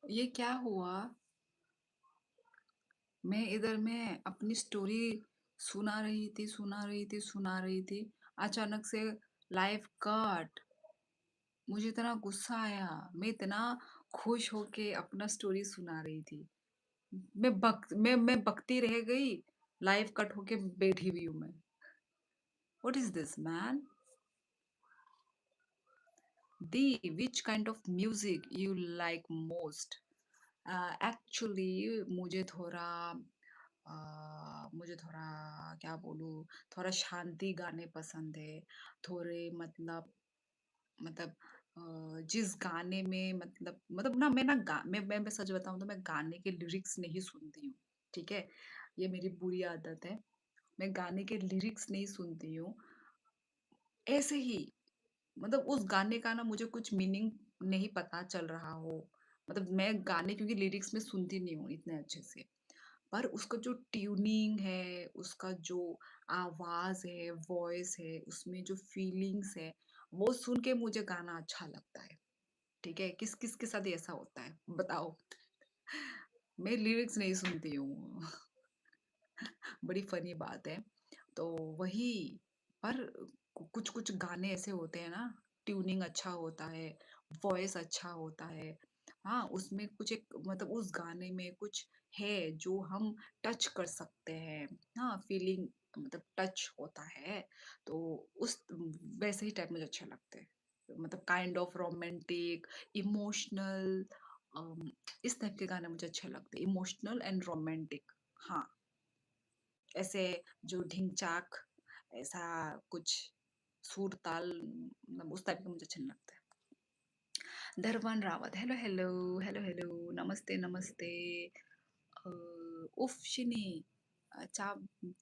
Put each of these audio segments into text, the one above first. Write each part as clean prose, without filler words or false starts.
ये क्या हुआ? मैं अपनी स्टोरी सुना रही थी। अचानक से लाइफ कट। मुझे इतना गुस्सा आया। मैं इतना खुश होके अपना स्टोरी सुना रही थी। मैं बकती रह गई। लाइफ कट होके बैठी हुई हूँ मैं। What is this man? The which kind of music you like most? Actually मुझे थोड़ा क्या बोलूँ, थोड़ा शांति गाने पसंद है। थोड़े मतलब जिस गाने में मतलब ना मैं ना गा मैं सच बताऊँ तो मैं गाने के लिरिक्स नहीं सुनती हूँ, ठीक है? ये मेरी बुरी आदत है। मैं गाने के लिरिक्स नहीं सुनती हूँ। ऐसे ही मतलब उस गाने का ना मुझे कुछ मीनिंग नहीं पता चल रहा हो। मतलब मैं गाने क्योंकि लिरिक्स में सुनती नहीं हूँ इतने अच्छे से। पर उसका जो ट्यूनिंग है, उसका जो आवाज़ है, वॉइस है, उसमें जो फीलिंग्स है, वो सुन के मुझे गाना अच्छा लगता है। ठीक है? किस-किस के साथ ऐसा होता है? बताओ। मैं लिरिक्स नहीं सुनती हूँ। बड़ी फ़नी बात है। तो वही पर कुछ-कुछ गाने ऐसे होते हैं ना, ट्यूनिंग अच्छा होता है, वॉइस अच्छा होता है। हाँ, उसमें कुछ एक मतलब उस गाने में कुछ है जो हम टच कर सकते हैं। हाँ, फीलिंग मतलब टच होता है। तो उस वैसे ही टाइप मुझे अच्छे लगते हैं। मतलब काइंड ऑफ रोमांटिक, इमोशनल अम, इस टाइप के गाने मुझे अच्छे लगते हैं। Emotional and romantic. हाँ। ऐसे जो ढिंचाक ऐसा कुछ सुर ताल मतलब उस टाइप के मुझे अच्छे नहीं लगते। Dharvan Rawat hello hello hello hello नमस्ते नमस्ते उफ शिनी चा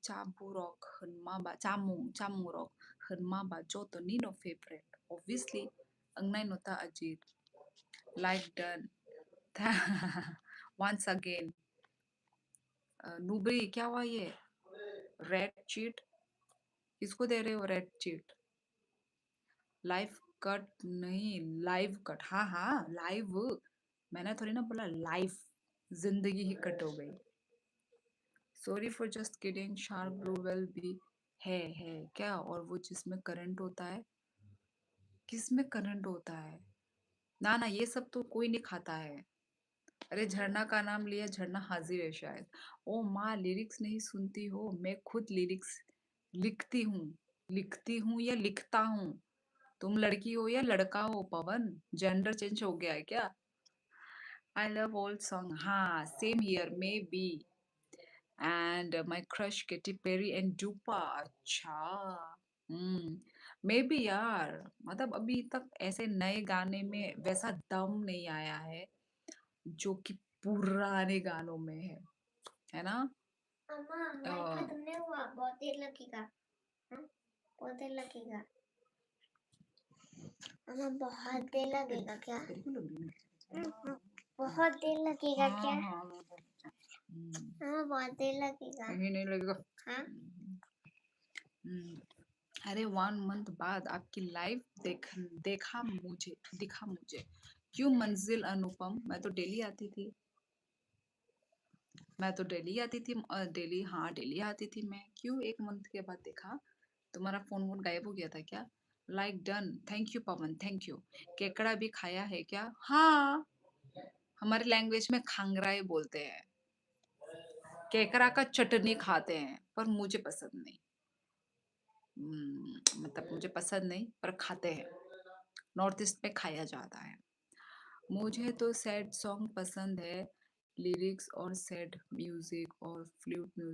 चाबुरok henmaba camurok henmaba joto nino favorite obviously angnai nota ajit like done once again नुबरी क्या हुआ ये रेड चीट किसको दे रहे हो रेड चीट लाइव कट नहीं लाइव कट हाँ हाँ लाइव मैंने थोड़ी ना बोला लाइफ जिंदगी ही कट हो गई sorry for just kidding sharp blue whale भी है क्या और वो जिसमें करंट होता है किस में करंट होता है ना ना ये सब तो कोई नहीं खाता है अरे झरना का नाम लिया झरना हाजिर है शायद ओ माँ लिरिक्स नहीं सुनती हो मैं खुद लिरिक्स लिखती हूँ या लिखता हूँ तुम लड़की हो या लड़का हो पवन जेंडर चेंज हो गया है क्या आई लव ओल्ड सॉन्ग हाँ same here may be and my crush Katy Perry and डूपा अच्छा हम्म मे बी यार मतलब अभी तक ऐसे नए गाने में वैसा दम नहीं आया है जो कि पुराने गानों में है ना अम्मा लाइट खत्म नहीं हुआ बहुत देर लगेगा हाँ? बहुत देर लगेगा अम्मा बहुत देर लगेगा क्या तेरे को लग रही बहुत देर लगेगा हाँ क्या हाँ अम्मा बहुत देर लगेगा नहीं लगेगा हाँ हम्म, अरे 1 मंथ बाद आपकी लाइव दिखा मुझे क्यों मंजिल अनुपम मैं तो डेली आती थी डेली हाँ डेली आती थी मैं क्यों 1 मंथ के बाद देखा तुम्हारा फोन वोन गायब हो गया था क्या like done thank you Pawan thank you केकड़ा भी खाया है क्या हाँ हमारे लैंग्वेज में खांगराई बोलते हैं केकड़ा का चटनी खाते हैं पर मुझे पसंद नहीं मतलब मुझे पसंद नहीं पर खाते हैं नॉर्थ ईस्ट में खाया जाता है मुझे तो सैड सॉन्ग पसंद है लिरिक्स और सैड म्यूजिक और फ्लूट म्यूजिक